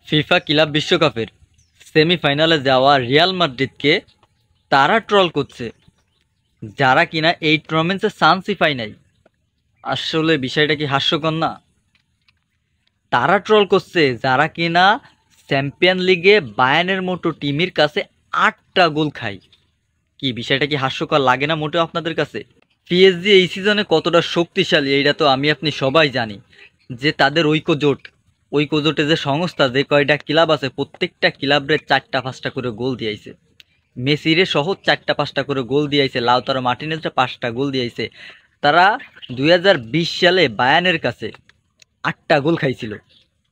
FIFA club বিশ্বকাপের সেমিফাইনালে যাওয়া রিয়াল মাদ্রিদকে তারা ট্রল করছে যারা কিনা এই টুর্নামেন্টে চান্সই পায় নাই। আসলে বিষয়টা কি হাস্যকর না? তারা ট্রল করছে যারা কিনা চ্যাম্পিয়ন লিগে বায়ার্নের মতো টিমের কাছে 8টা গোল খায়। কি বিষয়টা কি হাস্যকর লাগে না মোটেও আপনাদের কাছে? পিএসজি এই সিজনে কতটা শক্তিশালী এইটা তো আমি আপনি সবাই জানি, যে তাদের ঐক্যজোটে যে সংস্থা যে কয়টা ক্লাব আছে প্রত্যেকটা ক্লাবের 4টা-5টা করে গোল দিয়েছে। মেসিরে সহ 4টা-5টা করে গোল দিয়েছে, লাউতারো মার্টিনেজরা 5টা গোল দিয়েছে। তারা 2020 সালে বায়ার্নের কাছে 8টা গোল খাইছিল।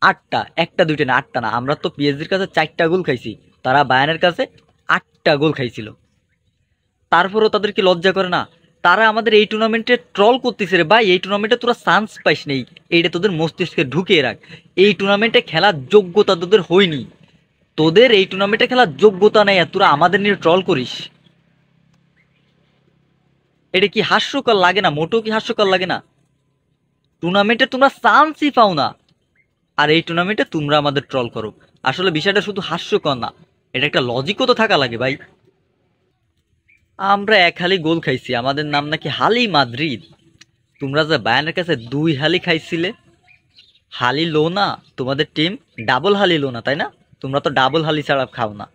8টা, একটা দুইটা না, 8টা না। আমরা তো পিএসজির কাছে 4টা গোল খাইছি, তারা বায়ার্নের কাছে 8টা গোল খাইছিল। তারপরেও তাদের কি লজ্জা করে না? তারা আমাদের এই টুর্নামেন্টে ট্রল করতেছে, রে ভাই এই টুর্নামেন্টে তোরা চান্স পাইস নেই, এইটা তোদের মস্তিষ্কে ঢুকিয়ে রাখ। এই টুর্নামেন্টে খেলার যোগ্যতা তোদের হয়নি, তোদের এই টুর্নামেন্টে খেলার যোগ্যতা নেই, আর তোরা আমাদের নিয়ে ট্রল করিস। এটা কি হাস্যকর লাগে না? মোটেও কি হাস্যকর লাগে না? টুর্নামেন্টে তোমরা চান্সই পাও না, আর এই টুর্নামেন্টে তোমরা আমাদের ট্রল করো। আসলে বিষয়টা শুধু হাস্যকর না, এটা একটা লজিকও তো থাকা লাগে ভাই। আমরা 1 হালি গোল খাইছি, আমাদের নাম নাকি হালি মাদ্রিদ। তোমরা যে বায়ার্নের কাছে 2 হালি খাইছিলে, হালি লো না তোমাদের টিম, ডাবল হালি লো না, তাই না? তোমরা তো ডাবল হালি ছাড়া খাও না।